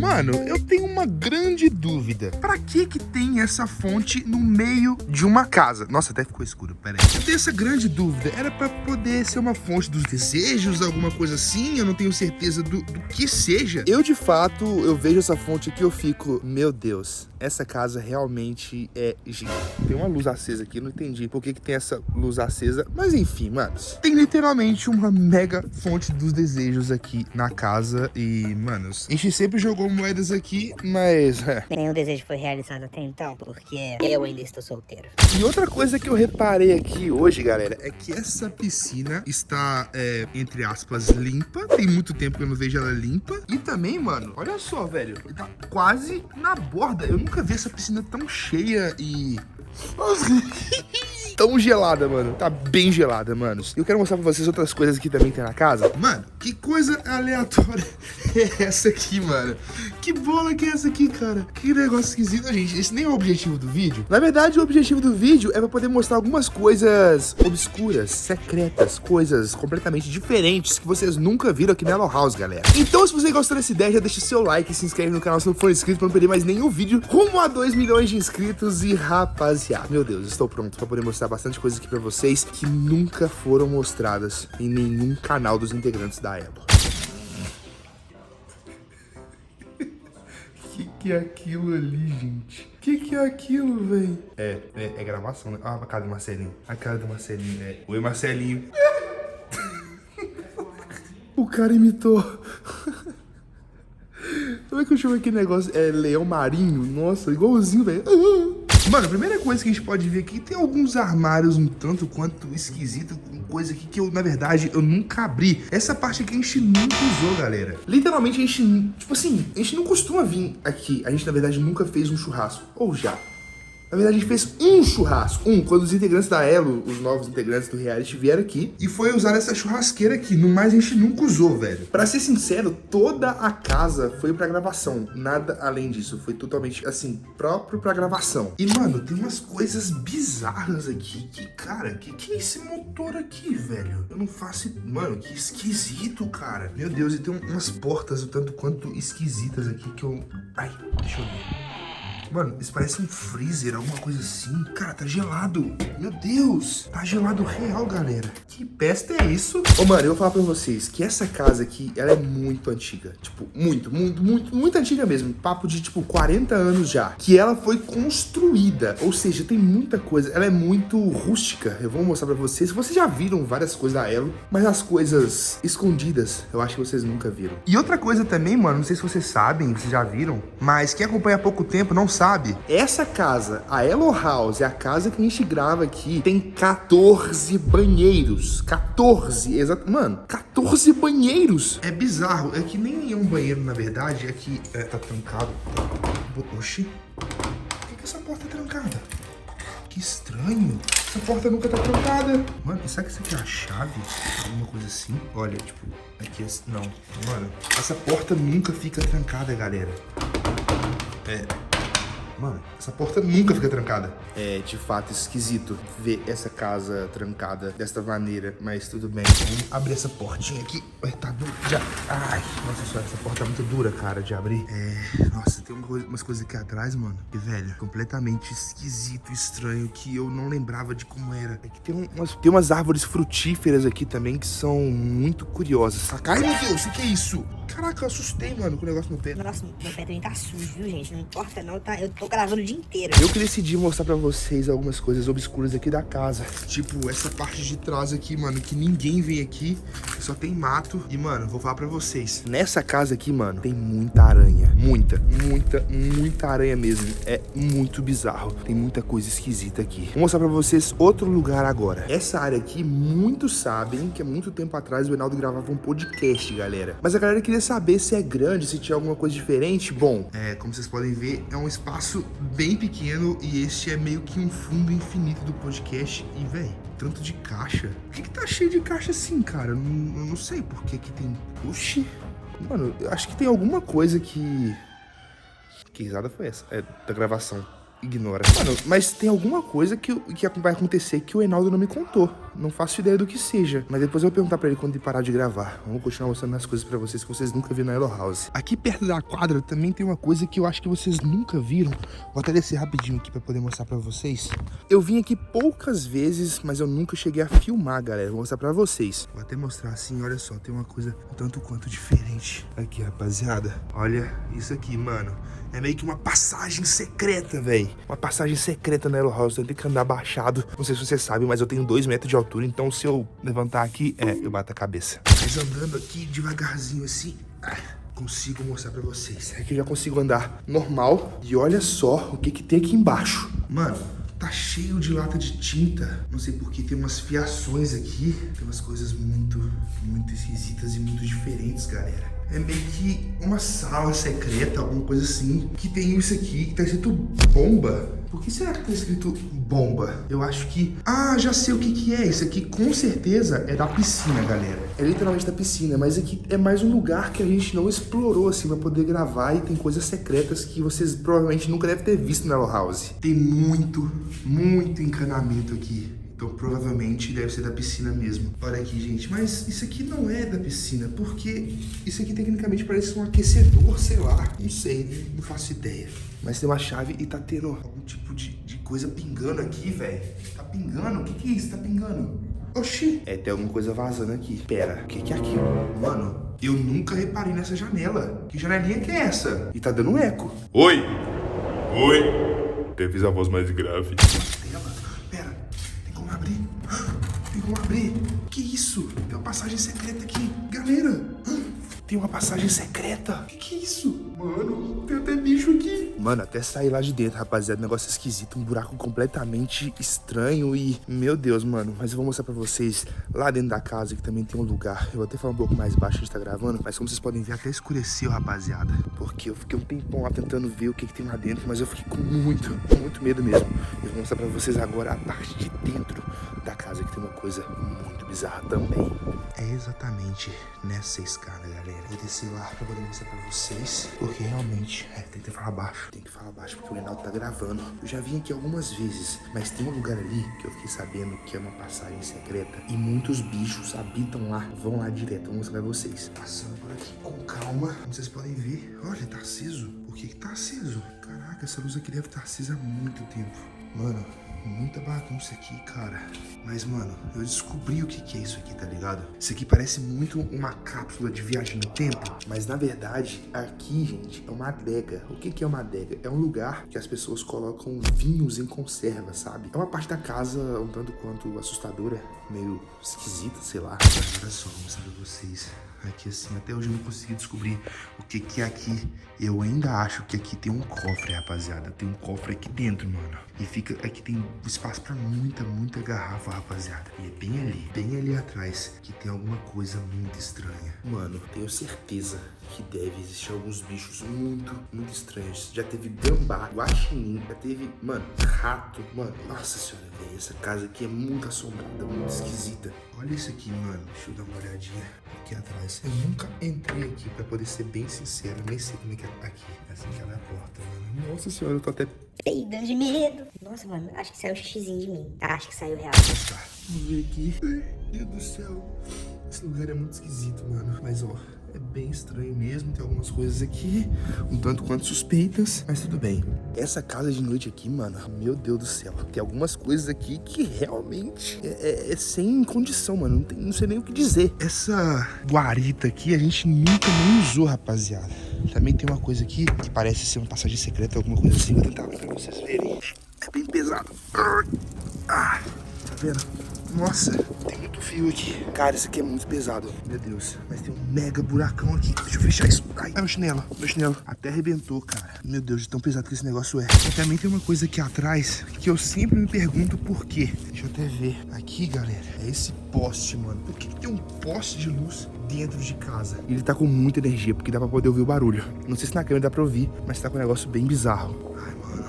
Mano, eu tenho uma grande dúvida. Pra que tem essa fonte no meio de uma casa? Nossa, até ficou escuro, pera aí. Eu tenho essa grande dúvida. Era pra poder ser uma fonte dos desejos, alguma coisa assim? Eu não tenho certeza do que seja. Eu, de fato, eu vejo essa fonte aqui e eu fico... Meu Deus, essa casa realmente é gigante. Tem uma luz acesa aqui, não entendi por que tem essa luz acesa. Mas enfim, manos. Tem literalmente uma mega fonte dos desejos aqui na casa. E, manos, a gente sempre jogou moedas aqui, mas... Nenhum desejo foi realizado até então, porque eu ainda estou solteiro. E outra coisa que eu reparei aqui hoje, galera, é que essa piscina está, entre aspas, limpa. Tem muito tempo que eu não vejo ela limpa. E também, mano, olha só, velho, tá quase na borda. Eu nunca vi essa piscina tão cheia e... tão gelada, mano. Tá bem gelada, manos. Eu quero mostrar pra vocês outras coisas que também tem na casa. Mano, que coisa aleatória é essa aqui, mano? Que bola que é essa aqui, cara? Que negócio esquisito, gente. Esse nem é o objetivo do vídeo. Na verdade, o objetivo do vídeo é pra poder mostrar algumas coisas obscuras, secretas, coisas completamente diferentes que vocês nunca viram aqui na Hello House, galera. Então, se você gostou dessa ideia, já deixa o seu like e se inscreve no canal se não for inscrito pra não perder mais nenhum vídeo rumo a 2 milhões de inscritos. E, rapaziada, meu Deus, estou pronto pra poder mostrar bastante coisa aqui pra vocês que nunca foram mostradas em nenhum canal dos integrantes da Elo. Que é aquilo ali, gente? Que é aquilo, velho? É gravação, né? Ah, a cara do Marcelinho. A cara do Marcelinho, Oi, Marcelinho. O cara imitou. Como é que eu chamo aquele negócio? É leão marinho? Nossa, igualzinho, velho. Mano, a primeira coisa que a gente pode ver aqui, tem alguns armários um tanto quanto esquisito, coisa aqui que eu, na verdade, eu nunca abri. Essa parte aqui a gente nunca usou, galera. Literalmente a gente, tipo assim, a gente não costuma vir aqui. A gente, na verdade, nunca fez um churrasco. Ou já. Na verdade, a gente fez um churrasco. Quando os integrantes da Elo, os novos integrantes do reality, vieram aqui. E foi usar essa churrasqueira aqui. No mais, a gente nunca usou, velho. Pra ser sincero, toda a casa foi pra gravação. Nada além disso. Foi totalmente, assim, próprio pra gravação. E, mano, tem umas coisas bizarras aqui. Que, cara, que é esse motor aqui, velho? Eu não faço... Mano, que esquisito, cara. Meu Deus, e tem umas portas o tanto quanto esquisitas aqui que eu... Ai, deixa eu ver. Mano, isso parece um freezer, alguma coisa assim. Cara, tá gelado. Meu Deus. Tá gelado real, galera. Que peste é isso? Ô, mano, eu vou falar pra vocês que essa casa aqui, ela é muito antiga. Tipo, muito antiga mesmo. Papo de, tipo, 40 anos já. Que ela foi construída. Ou seja, tem muita coisa. Ela é muito rústica. Eu vou mostrar pra vocês. Vocês já viram várias coisas da Elo, mas as coisas escondidas, eu acho que vocês nunca viram. E outra coisa também, mano, não sei se vocês sabem, vocês já viram, mas quem acompanha há pouco tempo não sabe. Essa casa, a Elo House, é a casa que a gente grava aqui, tem 14 banheiros. 14, exato. Mano, 14 banheiros. É bizarro, é que nem é um banheiro, na verdade, é que tá trancado. Oxi, por que essa porta é trancada? Que estranho. Essa porta nunca tá trancada. Mano, será que isso aqui é a chave? Alguma coisa assim? Olha, tipo, aqui é... Não, mano, essa porta nunca fica trancada, galera. Mano, essa porta nunca fica trancada. É, de fato, esquisito ver essa casa trancada desta maneira, mas tudo bem. Vamos abrir essa portinha aqui. Ai, tá duro. Já. Ai, nossa senhora, essa porta é muito dura, cara, de abrir. Nossa, tem umas coisas aqui atrás, mano. E, velho, completamente esquisito, estranho, que eu não lembrava de como era. É que tem umas árvores frutíferas aqui também que são muito curiosas. Ai, meu Deus, o que é isso? Caraca, eu assustei, mano, com o negócio no pé. Nossa, meu pé também tá sujo, viu, gente? Não importa não, tá? Eu tô gravando o dia inteiro. Eu que decidi mostrar pra vocês algumas coisas obscuras aqui da casa. Tipo, essa parte de trás aqui, mano, que ninguém vem aqui. Só tem mato. E, mano, vou falar pra vocês. Nessa casa aqui, mano, tem muita aranha. Muita aranha mesmo. É muito bizarro. Tem muita coisa esquisita aqui. Vou mostrar pra vocês outro lugar agora. Essa área aqui, muitos sabem que há muito tempo atrás o Enaldo gravava um podcast, galera. Mas a galera queria saber se é grande, se tinha alguma coisa diferente. Bom, como vocês podem ver, é um espaço bem pequeno e este é meio que um fundo infinito do podcast. E, velho, tanto de caixa. Por que tá cheio de caixa assim, cara? Eu não sei por que tem... Oxi. Mano, eu acho que tem alguma coisa que... Que risada foi essa? É da gravação. ignora. Mano, mas tem alguma coisa que vai acontecer que o Enaldo não me contou. Não faço ideia do que seja. Mas depois eu vou perguntar pra ele quando ele parar de gravar. Vamos continuar mostrando as coisas pra vocês que vocês nunca viram na Yellow House. Aqui perto da quadra também tem uma coisa que eu acho que vocês nunca viram. Vou até descer rapidinho aqui pra poder mostrar pra vocês. Eu vim aqui poucas vezes, mas eu nunca cheguei a filmar, galera. Vou mostrar pra vocês. Vou até mostrar assim, olha só. Tem uma coisa um tanto quanto diferente aqui, rapaziada. Olha isso aqui, mano. É meio que uma passagem secreta, velho. Uma passagem secreta na Yellow House. Eu tenho que andar baixado. Não sei se vocês sabem, mas eu tenho 2 metros de altura. Então se eu levantar aqui, eu bato a cabeça. Mas andando aqui devagarzinho assim, consigo mostrar pra vocês. Aqui eu já consigo andar normal. E olha só o que tem aqui embaixo. Mano, tá cheio de lata de tinta. Não sei porque tem umas fiações aqui. Tem umas coisas muito esquisitas e muito diferentes, galera. É meio que uma sala secreta, alguma coisa assim. Que tem isso aqui, que tá escrito bomba. Por que será que tá escrito bomba? Eu acho que... Ah, já sei o que é. Isso aqui com certeza é da piscina, galera. É literalmente da piscina, mas aqui é mais um lugar que a gente não explorou, assim, pra poder gravar. E tem coisas secretas que vocês provavelmente nunca devem ter visto na Yellow House. Tem muito encanamento aqui. Então provavelmente deve ser da piscina mesmo. Olha aqui, gente. Mas isso aqui não é da piscina, porque isso aqui tecnicamente parece um aquecedor, sei lá. Não sei, não faço ideia. Mas tem uma chave e tá tendo algum tipo de coisa pingando aqui, velho. Tá pingando? O que é isso? Tá pingando? Oxi. Tem alguma coisa vazando aqui. Pera, o que é aquilo? Mano, eu nunca reparei nessa janela. Que janelinha que é essa? E tá dando um eco. Oi! Oi! Até fiz a voz mais grave. Pera, tem como abrir? Tem como abrir? Que isso? Tem uma passagem secreta aqui. Galera, tem uma passagem secreta. Que é isso? Mano, tem até bicho aqui. Mano, até sair lá de dentro, rapaziada. Negócio esquisito, um buraco completamente estranho e... Meu Deus, mano. Mas eu vou mostrar pra vocês lá dentro da casa que também tem um lugar. Eu vou até falar um pouco mais baixo, a gente tá gravando. Mas como vocês podem ver, até escureceu, rapaziada. Porque eu fiquei um tempão lá tentando ver o que tem lá dentro. Mas eu fiquei com muito medo mesmo. Eu vou mostrar pra vocês agora a parte de dentro da casa, que tem uma coisa muito bizarra também. É exatamente nessa escada, galera. Vou descer lá pra poder mostrar pra vocês. Porque realmente, tem que falar baixo. Tem que falar baixo porque o Reinaldo tá gravando. Eu já vim aqui algumas vezes, mas tem um lugar ali que eu fiquei sabendo que é uma passagem secreta. E muitos bichos habitam lá, vão lá direto. Vou mostrar pra vocês. Passando por aqui com calma. Como vocês podem ver, olha, tá aceso. Por que tá aceso? Caraca, essa luz aqui deve estar acesa há muito tempo. Mano, muita bagunça aqui, cara. Mas, mano, eu descobri o que é isso aqui, tá ligado? Isso aqui parece muito uma cápsula de viagem no tempo. Mas, na verdade, aqui, gente, é uma adega. O que é uma adega? É um lugar que as pessoas colocam vinhos em conserva, sabe? É uma parte da casa um tanto quanto assustadora, meio esquisita, sei lá. Mas olha só, vou mostrar pra vocês. Aqui assim, até hoje eu não consegui descobrir o que é aqui. Eu ainda acho que aqui tem um cofre, rapaziada. Tem um cofre aqui dentro, mano. E fica, aqui tem espaço pra muita garrafa, rapaziada. E é bem ali atrás, que tem alguma coisa muito estranha. Mano, tenho certeza que deve existir alguns bichos muito estranhos. Já teve gambá, guaxinim, já teve, mano, rato. Mano, nossa senhora, velho, essa casa aqui é muito assombrada, muito esquisita. Olha isso aqui, mano. Deixa eu dar uma olhadinha aqui atrás. Eu nunca entrei aqui, pra poder ser bem sincero. Nem sei como é que é aqui. É assim que ela é a porta, mano. Nossa senhora, eu tô até... Peidando de medo. Nossa, mano, acho que saiu um xixizinho de mim. Acho que saiu real. Tá, vamos ver aqui. Ai, Deus do céu. Esse lugar é muito esquisito, mano. Mas, ó, é bem estranho mesmo. Tem algumas coisas aqui, um tanto quanto suspeitas, mas tudo bem. Essa casa de noite aqui, mano, meu Deus do céu. Tem algumas coisas aqui que realmente é sem condição, mano. Não sei nem o que dizer. Essa guarita aqui a gente nunca nem usou, rapaziada. Também tem uma coisa aqui que parece ser uma passagem secreta, alguma coisa assim. Vou tentar abrir pra vocês verem. É bem pesado. Tá vendo? Nossa, tem muito fio aqui. Cara, isso aqui é muito pesado. Meu Deus. Mas tem um mega buracão aqui. Deixa eu fechar isso. Ai, meu chinelo. Até arrebentou, cara. Meu Deus, de tão pesado que esse negócio é. E também tem uma coisa aqui atrás que eu sempre me pergunto por quê. Deixa eu até ver. Aqui, galera, é esse poste, mano. Por que tem um poste de luz dentro de casa? Ele tá com muita energia, porque dá pra poder ouvir o barulho. Não sei se na câmera dá pra ouvir, mas tá com um negócio bem bizarro. Ai, mano,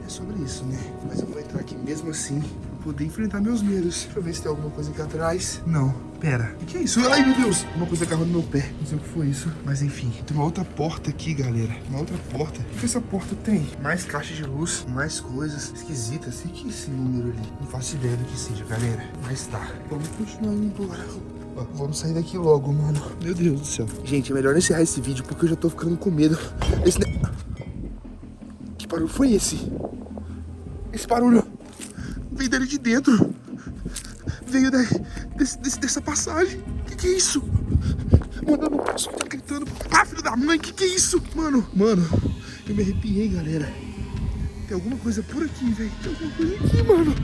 é sobre isso, né? Mas eu vou entrar aqui mesmo assim poder enfrentar meus medos. Deixa eu ver se tem alguma coisa aqui atrás. Não. Pera, o que é isso? Ai, meu Deus! Uma coisa agarrou no meu pé. Não sei o que foi isso. Mas enfim, tem uma outra porta aqui, galera. Uma outra porta. O que essa porta tem? Mais caixas de luz, mais coisas esquisitas. O que é esse número ali? Não faço ideia do que seja, galera. Mas tá. Vamos continuar indo embora. Vamos sair daqui logo, mano. Meu Deus do céu. Gente, é melhor encerrar esse vídeo porque eu já tô ficando com medo. Que barulho foi esse? Esse barulho veio dali de dentro. Veio dessa passagem. Que é isso? Mano, eu não posso ficar gritando. Ah, filho da mãe, que é isso? Mano, eu me arrepiei, galera. Tem alguma coisa por aqui, velho. Tem alguma coisa aqui, mano.